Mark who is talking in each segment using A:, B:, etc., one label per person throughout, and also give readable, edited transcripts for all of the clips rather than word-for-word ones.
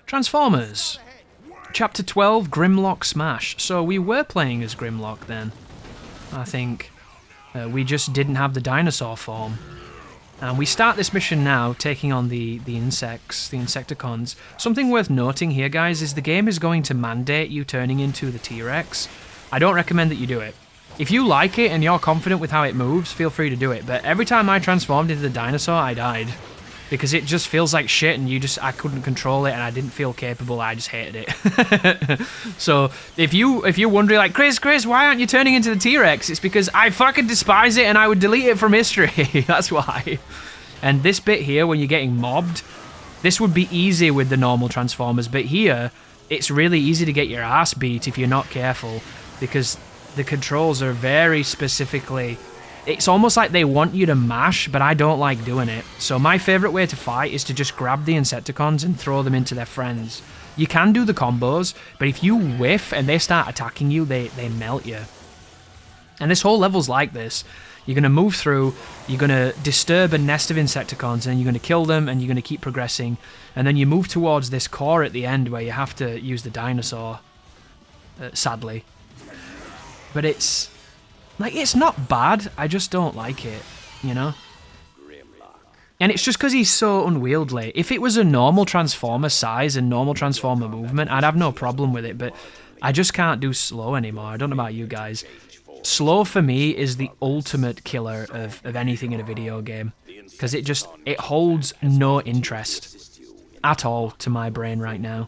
A: Transformers. Chapter 12, Grimlock Smash. So we were playing as Grimlock then. I think we just didn't have the dinosaur form. And we start this mission now, taking on the insects, the insecticons. Something worth noting here, guys, is the game is going to mandate you turning into the T-Rex. I don't recommend that you do it. If you like it and you're confident with how it moves, feel free to do it. But every time I transformed into the dinosaur, I died. Because it just feels like shit and I couldn't control it and I didn't feel capable, I just hated it. So, if you're wondering like, Chris, why aren't you turning into the T-Rex? It's because I fucking despise it and I would delete it from history. That's why. And this bit here, when you're getting mobbed, this would be easy with the normal Transformers, but here, it's really easy to get your ass beat if you're not careful, because the controls are very specifically... It's almost like they want you to mash, but I don't like doing it. So my favourite way to fight is to just grab the Insecticons and throw them into their friends. You can do the combos, but if you whiff and they start attacking you, they melt you. And this whole level's like this. You're going to move through, you're going to disturb a nest of Insecticons, and you're going to kill them, and you're going to keep progressing. And then you move towards this core at the end where you have to use the dinosaur, sadly. But it's... like, it's not bad, I just don't like it, you know? And it's just because he's so unwieldy. If it was a normal Transformer size and normal Transformer movement, I'd have no problem with it, but I just can't do slow anymore. I don't know about you guys. Slow, for me, is the ultimate killer of anything in a video game. Because it holds no interest at all to my brain right now.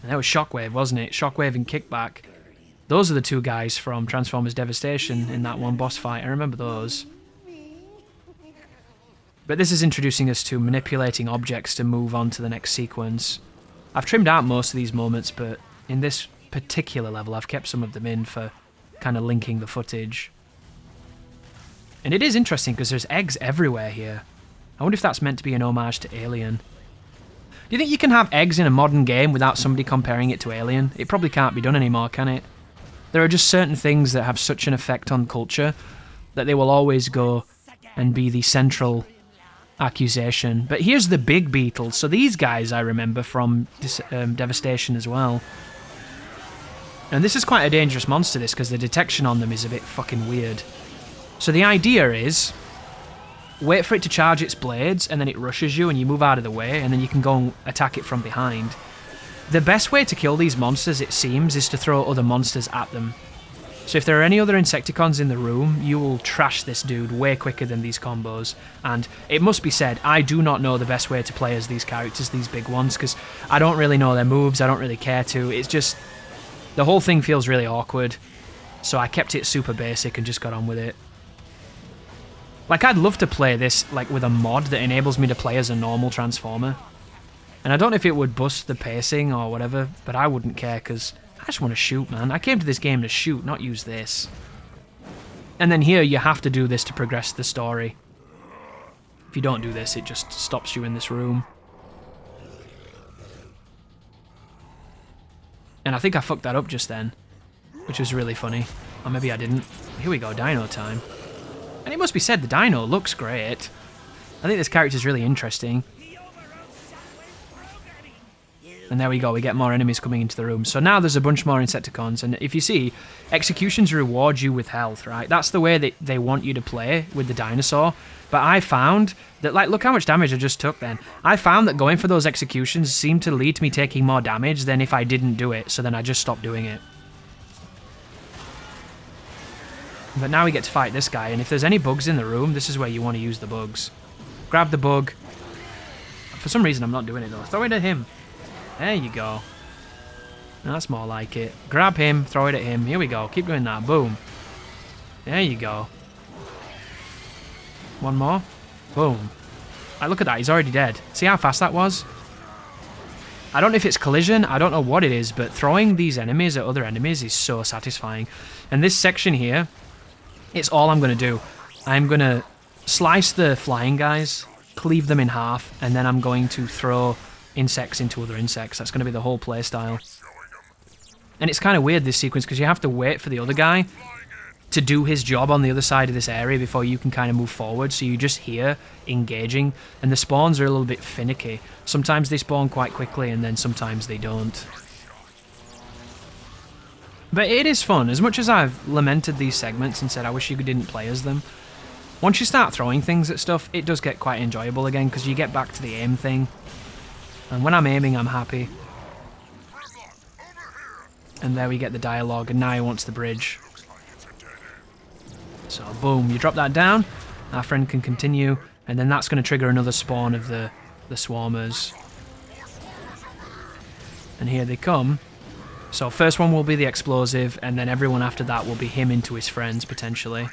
A: And that was Shockwave, wasn't it? Shockwave and Kickback. Those are the two guys from Transformers Devastation in that one boss fight. I remember those. But this is introducing us to manipulating objects to move on to the next sequence. I've trimmed out most of these moments, but in this particular level, I've kept some of them in for kind of linking the footage. And it is interesting because there's eggs everywhere here. I wonder if that's meant to be an homage to Alien. Do you think you can have eggs in a modern game without somebody comparing it to Alien? It probably can't be done anymore, can it? There are just certain things that have such an effect on culture that they will always go and be the central accusation. But here's the big beetles. So these guys I remember from Devastation as well. And this is quite a dangerous monster, this, because the detection on them is a bit fucking weird. So the idea is, wait for it to charge its blades, and then it rushes you, and you move out of the way, and then you can go and attack it from behind. The best way to kill these monsters, it seems, is to throw other monsters at them. So if there are any other Insecticons in the room, you will trash this dude way quicker than these combos. And it must be said, I do not know the best way to play as these characters, these big ones, because I don't really know their moves, I don't really care to. It's just... the whole thing feels really awkward. So I kept it super basic and just got on with it. Like, I'd love to play this like with a mod that enables me to play as a normal Transformer. And I don't know if it would bust the pacing or whatever, but I wouldn't care because I just want to shoot, man. I came to this game to shoot, not use this. And then here, you have to do this to progress the story. If you don't do this, it just stops you in this room. And I think I fucked that up just then, which was really funny. Or maybe I didn't. Here we go, Dino time. And it must be said, the Dino looks great. I think this character's really interesting. And there we go, we get more enemies coming into the room. So now there's a bunch more Insecticons, and if you see, executions reward you with health, right? That's the way that they want you to play with the dinosaur. But I found that, like, look how much damage I just took then. I found that going for those executions seemed to lead to me taking more damage than if I didn't do it, so then I just stopped doing it. But now we get to fight this guy, and if there's any bugs in the room, this is where you want to use the bugs. Grab the bug. For some reason I'm not doing it though. Throw it at him. There you go. That's more like it. Grab him, throw it at him. Here we go. Keep doing that. Boom. There you go. One more. Boom. Like, look at that. He's already dead. See how fast that was? I don't know if it's collision. I don't know what it is, but throwing these enemies at other enemies is so satisfying. And this section here, it's all I'm going to do. I'm going to slice the flying guys, cleave them in half, and then I'm going to throw insects into other insects. That's going to be the whole playstyle. And it's kind of weird, this sequence, because you have to wait for the other guy to do his job on the other side of this area before you can kind of move forward. So you're just here engaging, and the spawns are a little bit finicky. Sometimes they spawn quite quickly, and then sometimes they don't. But it is fun. As much as I've lamented these segments and said I wish you didn't play as them, once you start throwing things at stuff, it does get quite enjoyable again, because you get back to the aim thing. And when I'm aiming, I'm happy. And there we get the dialogue, and now he wants the bridge. So boom, you drop that down, our friend can continue, and then that's going to trigger another spawn of the swarmers. And here they come. So first one will be the explosive, and then everyone after that will be him into his friends, potentially.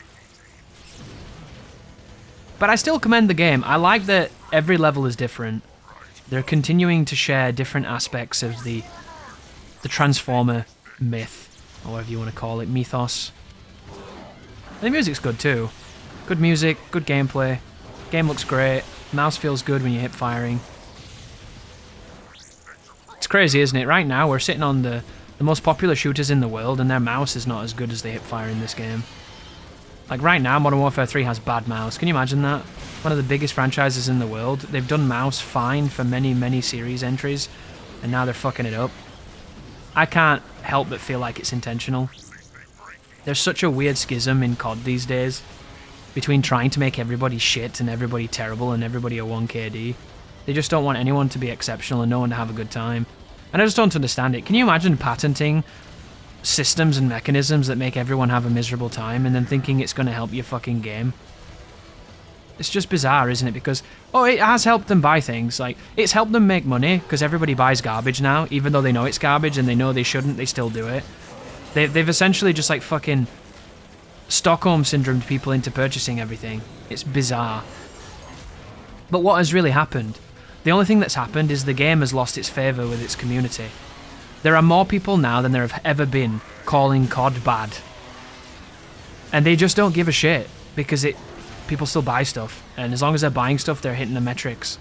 A: But I still commend the game. I like that every level is different. They're continuing to share different aspects of the Transformer myth, or whatever you want to call it, mythos. And the music's good too. Good music, good gameplay. Game looks great. Mouse feels good when you're hip firing. It's crazy, isn't it? Right now we're sitting on the most popular shooters in the world, and their mouse is not as good as the hip fire in this game. Like right now, Modern Warfare 3 has bad mouse. Can you imagine that? One of the biggest franchises in the world. They've done mouse fine for many, many series entries, and now they're fucking it up. I can't help but feel like it's intentional. There's such a weird schism in COD these days between trying to make everybody shit and everybody terrible and everybody a 1KD. They just don't want anyone to be exceptional and no one to have a good time. And I just don't understand it. Can you imagine patenting systems and mechanisms that make everyone have a miserable time and then thinking it's going to help your fucking game? It's just bizarre, isn't it? Because, oh, it has helped them buy things. Like, it's helped them make money because everybody buys garbage now. Even though they know it's garbage and they know they shouldn't, they still do it. They've essentially just, like, fucking Stockholm syndromed people into purchasing everything. It's bizarre. But what has really happened? The only thing that's happened is the game has lost its favour with its community. There are more people now than there have ever been calling COD bad. And they just don't give a shit because people still buy stuff. And as long as they're buying stuff, they're hitting the metrics.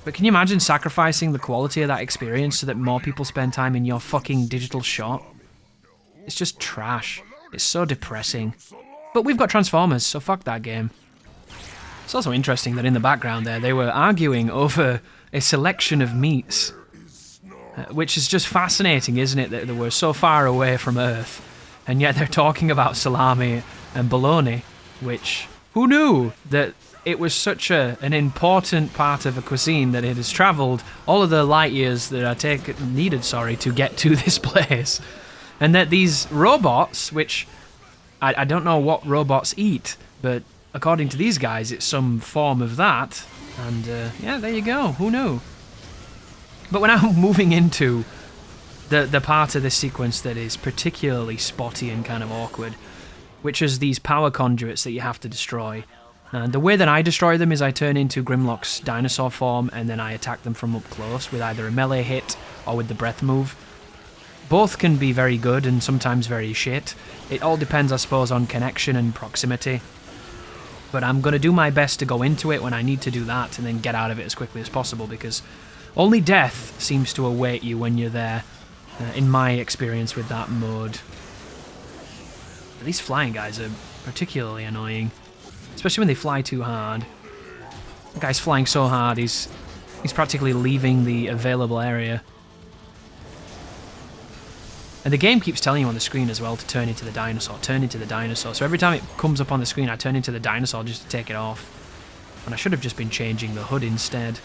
A: But can you imagine sacrificing the quality of that experience so that more people spend time in your fucking digital shop? It's just trash. It's so depressing. But we've got Transformers, so fuck that game. It's also interesting that in the background there, they were arguing over a selection of meats. Which is just fascinating, isn't it? That we're so far away from Earth, and yet they're talking about salami and bologna, which, who knew that it was such an important part of a cuisine that it has travelled all of the light years that are needed to get to this place. And that these robots, which I don't know what robots eat, but according to these guys, it's some form of that. And yeah, there you go. Who knew? But we're now moving into the part of this sequence that is particularly spotty and kind of awkward, which is these power conduits that you have to destroy. And the way that I destroy them is I turn into Grimlock's dinosaur form, and then I attack them from up close with either a melee hit or with the breath move. Both can be very good and sometimes very shit. It all depends, I suppose, on connection and proximity. But I'm going to do my best to go into it when I need to do that and then get out of it as quickly as possible, because only death seems to await you when you're there, in my experience with that mode. These flying guys are particularly annoying, especially when they fly too hard. The guy's flying so hard, he's practically leaving the available area. And the game keeps telling you on the screen as well to turn into the dinosaur, turn into the dinosaur. So every time it comes up on the screen, I turn into the dinosaur just to take it off. And I should have just been changing the HUD instead.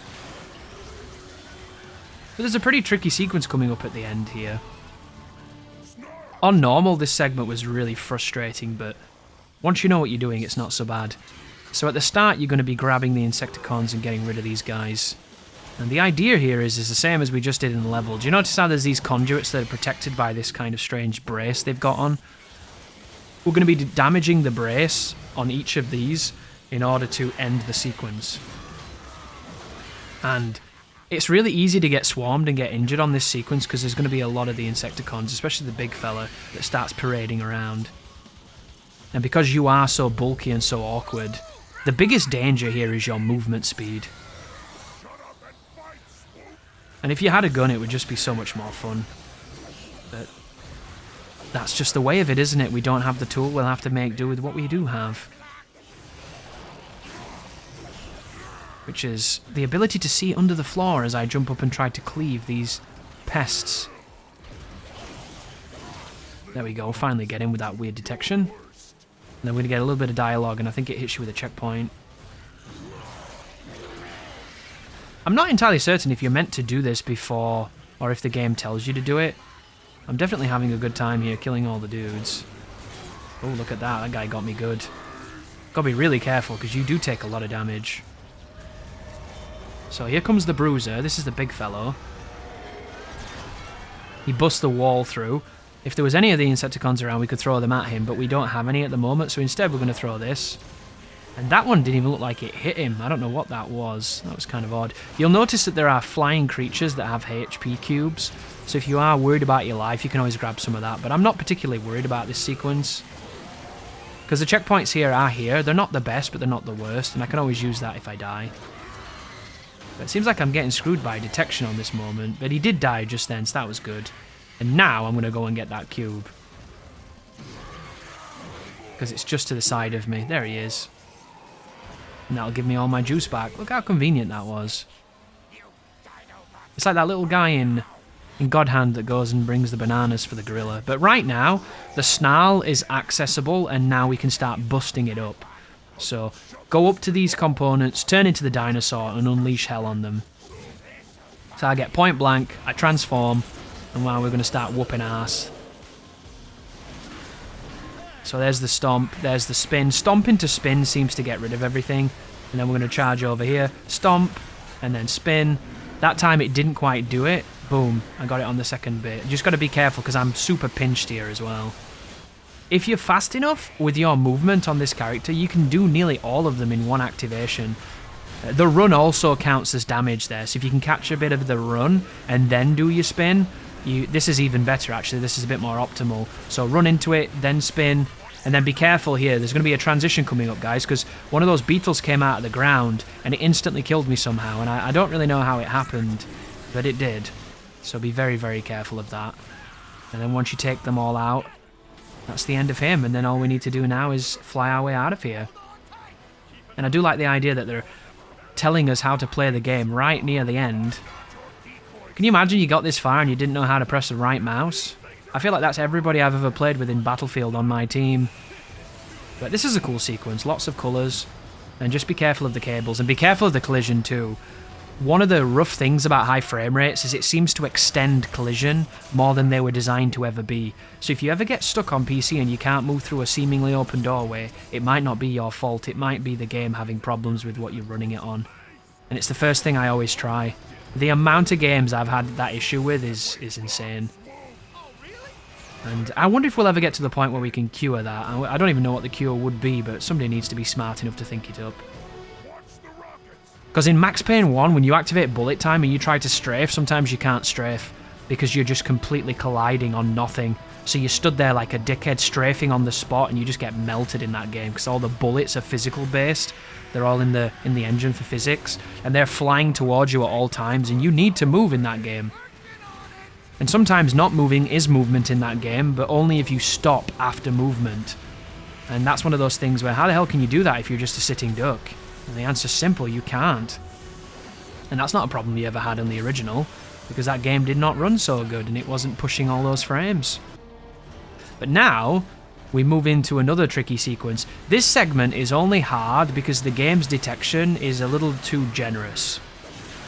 A: But there's a pretty tricky sequence coming up at the end here. On normal, this segment was really frustrating, but once you know what you're doing, it's not so bad. So at the start, you're going to be grabbing the insecticons and getting rid of these guys. And the idea here is the same as we just did in the level. Do you notice how there's these conduits that are protected by this kind of strange brace they've got on? We're going to be damaging the brace on each of these in order to end the sequence. And it's really easy to get swarmed and get injured on this sequence because there's going to be a lot of the insecticons, especially the big fella that starts parading around. And because you are so bulky and so awkward, the biggest danger here is your movement speed. And if you had a gun, it would just be so much more fun. But that's just the way of it, isn't it? We don't have the tool, we'll have to make do with what we do have. Which is the ability to see under the floor as I jump up and try to cleave these pests. There we go, finally get in with that weird detection. And then we're going to get a little bit of dialogue, and I think it hits you with a checkpoint. I'm not entirely certain if you're meant to do this before, or if the game tells you to do it. I'm definitely having a good time here, killing all the dudes. Oh, look at that, that guy got me good. Gotta be really careful, because you do take a lot of damage. So here comes the bruiser, this is the big fellow. He busts the wall through. If there was any of the insecticons around, we could throw them at him, but we don't have any at the moment, so instead we're going to throw this. And that one didn't even look like it hit him. I don't know what that was. That was kind of odd. You'll notice that there are flying creatures that have HP cubes, so if you are worried about your life, you can always grab some of that, but I'm not particularly worried about this sequence. Because the checkpoints here are here. They're not the best, but they're not the worst, and I can always use that if I die. But it seems like I'm getting screwed by detection on this moment, but he did die just then, so that was good. And now I'm going to go and get that cube. Because it's just to the side of me. There he is. And that'll give me all my juice back. Look how convenient that was. It's like that little guy in God Hand that goes and brings the bananas for the gorilla. But right now, the snarl is accessible, and now we can start busting it up. So, go up to these components, turn into the dinosaur, and unleash hell on them. So I get point blank, I transform, and now we're going to start whooping ass. So there's the stomp, there's the spin. Stomp into spin seems to get rid of everything. And then we're going to charge over here, stomp, and then spin. That time it didn't quite do it. Boom, I got it on the second bit. You just got to be careful because I'm super pinched here as well. If you're fast enough with your movement on this character, you can do nearly all of them in one activation. The run also counts as damage there, so if you can catch a bit of the run and then do your spin, this is even better actually, this is a bit more optimal. So run into it, then spin, and then be careful here. There's going to be a transition coming up, guys, because one of those beetles came out of the ground and it instantly killed me somehow, and I don't really know how it happened, but it did. So be very, very careful of that. And then once you take them all out, that's the end of him, and then all we need to do now is fly our way out of here. And I do like the idea that they're telling us how to play the game right near the end. Can you imagine you got this far and you didn't know how to press the right mouse? I feel like that's everybody I've ever played with in Battlefield on my team. But this is a cool sequence, lots of colours, and just be careful of the cables, and be careful of the collision too. One of the rough things about high frame rates is it seems to extend collision more than they were designed to ever be. So if you ever get stuck on PC and you can't move through a seemingly open doorway, it might not be your fault, it might be the game having problems with what you're running it on. And it's the first thing I always try. The amount of games I've had that issue with is insane. And I wonder if we'll ever get to the point where we can cure that. I don't even know what the cure would be, but somebody needs to be smart enough to think it up. Because in Max Payne 1, when you activate bullet time and you try to strafe, sometimes you can't strafe because you're just completely colliding on nothing. So you stood there like a dickhead strafing on the spot, and you just get melted in that game because all the bullets are physical based. They're all in the engine for physics, and they're flying towards you at all times, and you need to move in that game. And sometimes not moving is movement in that game, but only if you stop after movement. And that's one of those things where how the hell can you do that if you're just a sitting duck? And the answer's simple, you can't. And that's not a problem you ever had in the original, because that game did not run so good and it wasn't pushing all those frames. But now, we move into another tricky sequence. This segment is only hard because the game's detection is a little too generous.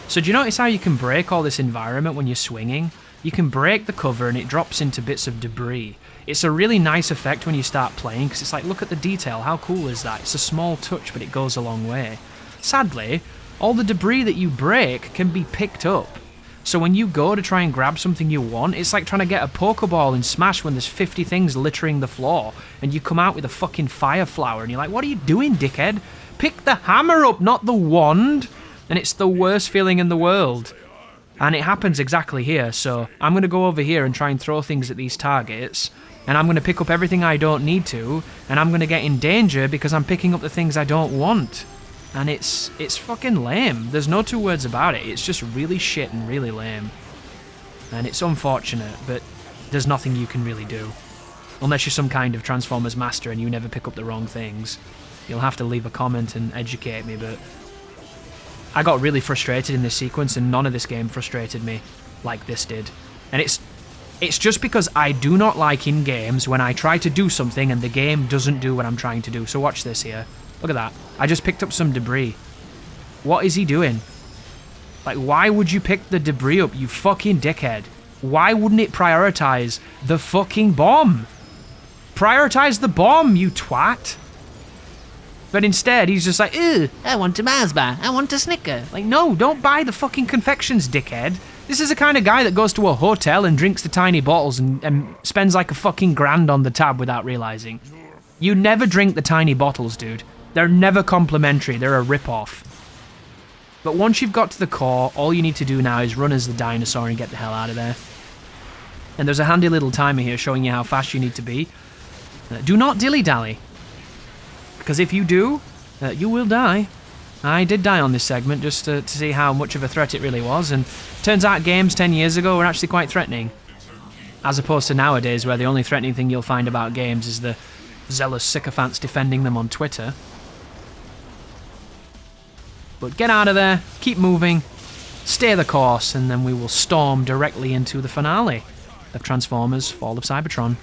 A: So do you notice how you can break all this environment when you're swinging? You can break the cover and it drops into bits of debris. It's a really nice effect when you start playing because it's like, look at the detail, how cool is that? It's a small touch, but it goes a long way. Sadly, all the debris that you break can be picked up. So when you go to try and grab something you want, it's like trying to get a Pokeball in Smash when there's 50 things littering the floor and you come out with a fucking fire flower and you're like, what are you doing, dickhead? Pick the hammer up, not the wand! And it's the worst feeling in the world. And it happens exactly here, so I'm going to go over here and try and throw things at these targets, and I'm going to pick up everything I don't need to, and I'm going to get in danger because I'm picking up the things I don't want. And it's fucking lame. There's no two words about it. It's just really shit and really lame. And it's unfortunate, but there's nothing you can really do. Unless you're some kind of Transformers master and you never pick up the wrong things. You'll have to leave a comment and educate me, but I got really frustrated in this sequence, and none of this game frustrated me like this did. And it's just because I do not like in games when I try to do something and the game doesn't do what I'm trying to do. So watch this here. Look at that. I just picked up some debris. What is he doing? Like, why would you pick the debris up, you fucking dickhead? Why wouldn't it prioritize the fucking bomb? Prioritize the bomb, you twat. But instead, he's just like, ew, I want a Mars bar, I want a Snicker. Like, no, don't buy the fucking confections, dickhead. This is the kind of guy that goes to a hotel and drinks the tiny bottles and spends like a fucking grand on the tab without realizing. You never drink the tiny bottles, dude. They're never complimentary, they're a rip-off. But once you've got to the core, all you need to do now is run as the dinosaur and get the hell out of there. And there's a handy little timer here showing you how fast you need to be. Do not dilly-dally. Because if you do, you will die. I did die on this segment just to see how much of a threat it really was, and turns out games 10 years ago were actually quite threatening. As opposed to nowadays, where the only threatening thing you'll find about games is the zealous sycophants defending them on Twitter. But get out of there, keep moving, stay the course, and then we will storm directly into the finale of Transformers Fall of Cybertron.